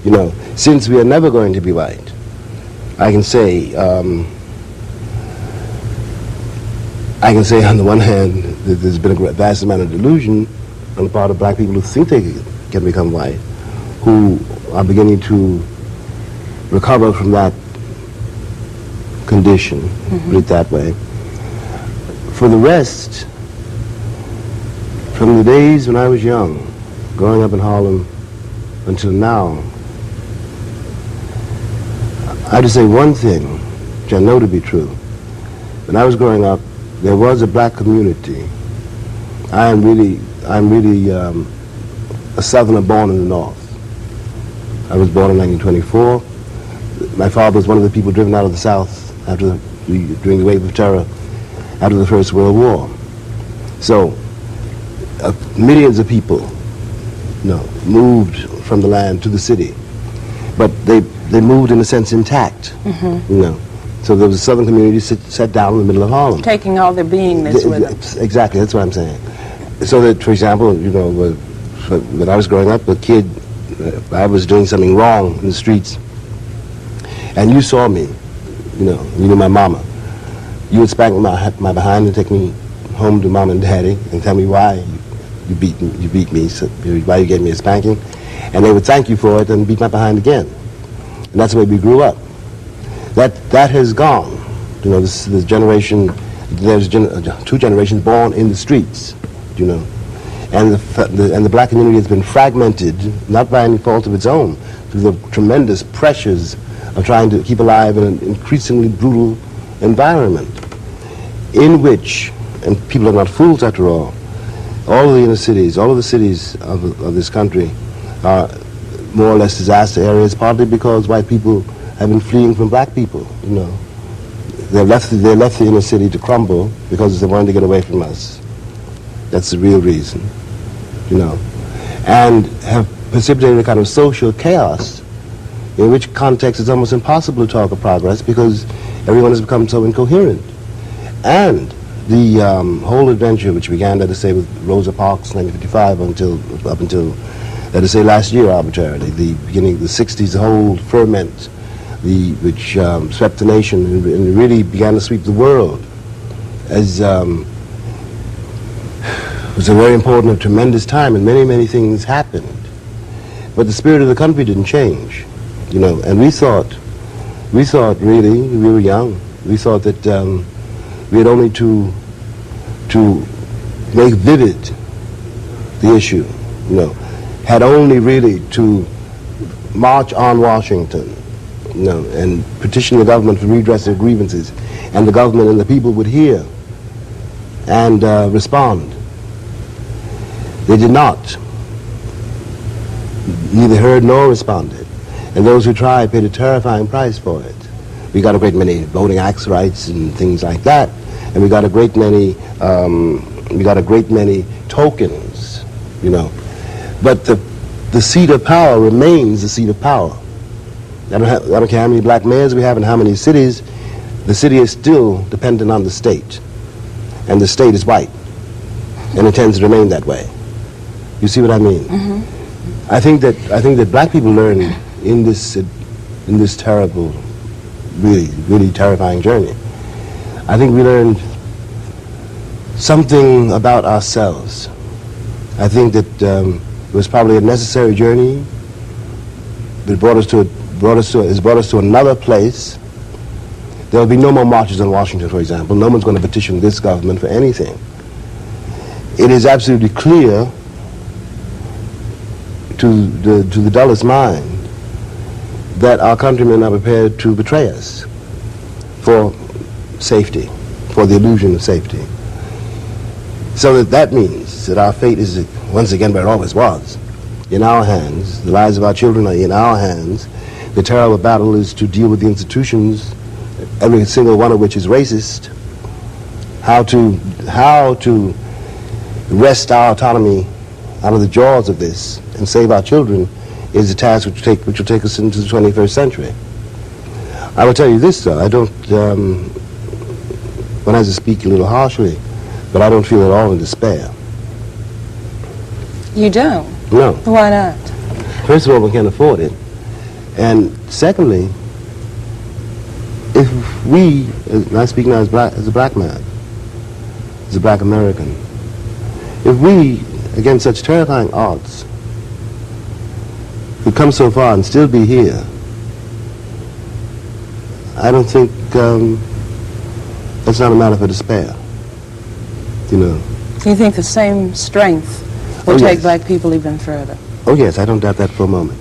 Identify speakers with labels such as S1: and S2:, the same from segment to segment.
S1: You know, since we are never going to be white, I can say on the one hand that there's been a vast amount of delusion on the part of black people who think they can become white, who are beginning to recover from that condition, put it that way. For the rest, from the days when I was young, growing up in Harlem until now, I just say one thing, which I know to be true. When I was growing up, there was a black community. I'm really a Southerner born in the North. I was born in 1924. My father was one of the people driven out of the South during the wave of terror after the First World War. So millions of people, moved from the land to the city, but they moved in a sense intact. So there was a Southern community set down in the middle of Harlem,
S2: taking all their beingness with them.
S1: Exactly, that's what I'm saying. So that, for example, when I was growing up, a kid, I was doing something wrong in the streets, and you saw me, you knew my mama. You would spank my behind and take me home to mom and daddy and tell me why you beat me, so why you gave me a spanking, and they would thank you for it and beat my behind again. And that's the way we grew up. That has gone. This generation, there's two generations born in the streets, and the black community has been fragmented, not by any fault of its own, through the tremendous pressures of trying to keep alive in an increasingly brutal environment, in which, and people are not fools after all of the inner cities, all of the cities of this country are more or less disaster areas, partly because white people have been fleeing from black people. They left the inner city to crumble because they wanted to get away from us. That's the real reason, and have precipitated a kind of social chaos, in which context it's almost impossible to talk of progress because everyone has become so incoherent. And the whole adventure, which began, let us say, with Rosa Parks, 1955, up until, let us say, last year arbitrarily, the beginning of the 60s, the whole ferment, which swept the nation and really began to sweep the world, as was a very important and tremendous time, and many, many things happened. But the spirit of the country didn't change, and we thought really, we were young, we thought that we had only to make vivid the issue, had only really to march on Washington, and petition the government for redress of grievances, and the government and the people would hear and respond. They did not. Neither heard nor responded, and those who tried paid a terrifying price for it. We got a great many voting acts rights and things like that, and we got a great many tokens, But the seat of power remains the seat of power. I don't care how many black mayors we have and how many cities. The city is still dependent on the state, and the state is white, and it tends to remain that way. You see what I mean? I think that black people learn in this terrible, really terrifying journey. I think we learned something about ourselves. I think that it was probably a necessary journey, but it has brought us to another place. There will be no more marches on Washington, for example. No one's going to petition this government for anything. It is absolutely clear to the dullest mind that our countrymen are prepared to betray us for safety, for the illusion of safety. So that means that our fate is once again where it always was, in our hands. The lives of our children are in our hands. The terrible battle is to deal with the institutions, every single one of which is racist. How to wrest our autonomy out of the jaws of this and save our children is a task which will take us into the 21st century. I will tell you this, though. I don't, one has to speak a little harshly, but I don't feel at all in despair.
S2: You don't?
S1: No.
S2: Why not?
S1: First of all, we can't afford it. And secondly, if we, and I speak now as a black man, as a black American, if we, against such terrifying odds, could come so far and still be here, I don't think that's not a matter for despair. You know.
S2: Do you think the same strength will take black people even further?
S1: Oh yes, I don't doubt that for a moment.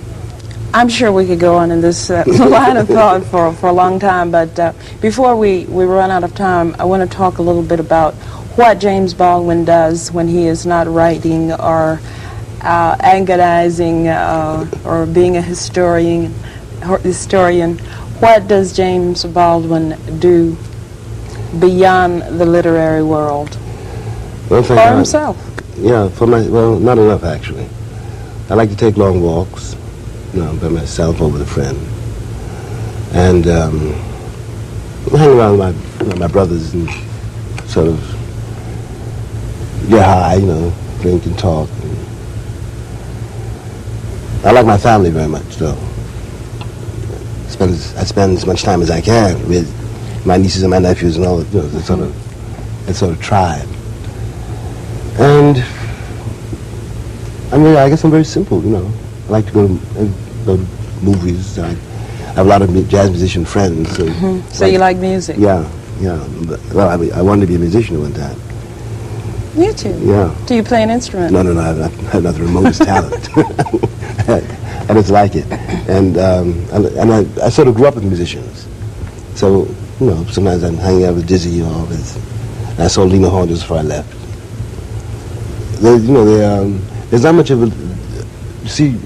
S2: I'm sure we could go on in this line of thought for a long time, but before we run out of time, I want to talk a little bit about what James Baldwin does when he is not writing or agonizing or being a historian. What does James Baldwin do beyond the literary world?
S1: Well,
S2: for himself?
S1: Yeah, well, not enough actually. I like to take long walks, you know, by myself or with a friend, and hang around with my brothers and sort of get high, you know, drink and talk. I like my family very much, though. I spend as much time as I can with my nieces and my nephews and all that, you know, that sort of tribe. And I guess I'm very simple, you know. I like to go to movies. I have a lot of jazz musician friends. So,
S2: so you like music?
S1: Yeah. Well, I wanted to be a musician at one time.
S2: You too?
S1: Yeah.
S2: Do you play an instrument?
S1: No, I have not the remotest talent. I just like it. And I sort of grew up with musicians. So, you know, sometimes I'm hanging out with Dizzy or with, and I saw Lena Horne just before I left. There's not much of a, see,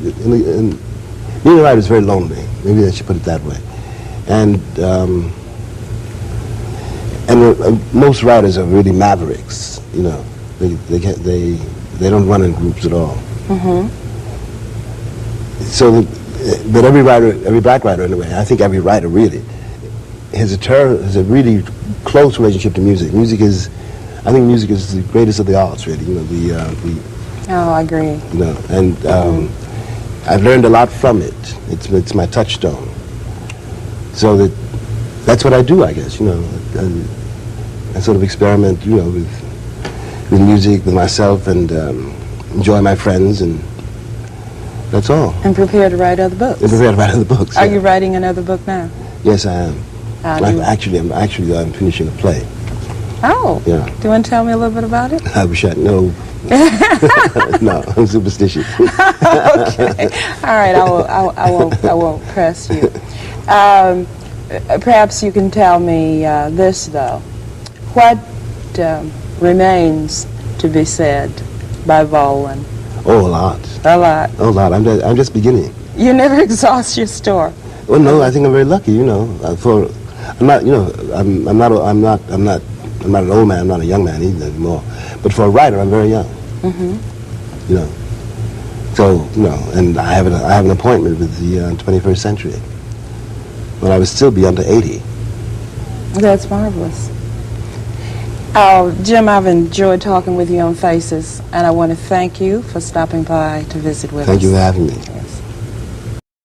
S1: being a writer is very lonely. Maybe I should put it that way. And most writers are really mavericks, you know. They don't run in groups at all. So, but every black writer anyway, I think every writer really, has a really close relationship to music. I think music is the greatest of the arts, really. You know,
S2: Oh, I agree.
S1: You know, and I've learned a lot from it. It's my touchstone. So that's what I do, I guess. You know, I sort of experiment, you know, with music, with myself, and enjoy my friends, and that's all.
S2: And prepare to write other books.
S1: And prepare to write other books.
S2: Are you writing another book now?
S1: Yes, I am. I'm finishing a play.
S2: Oh.
S1: Yeah.
S2: Do you want to tell me a little bit about it?
S1: I wish I'd know. No, I'm superstitious.
S2: Okay. All right. I won't press you. Perhaps you can tell me this though. What remains to be said by Baldwin?
S1: Oh, a lot.
S2: A lot.
S1: A lot. I'm just beginning.
S2: You never exhaust your store.
S1: Well, no, I think I'm very lucky. You know, I'm not. You know, I'm not an old man. I'm not a young man either anymore. But for a writer, I'm very young. You know. So, you know, and I have an appointment with the 21st century. But I would still be under 80.
S2: That's marvelous. Jim, I've enjoyed talking with you on Faces, and I want to thank you for stopping by to visit with us.
S1: Thank you for having me.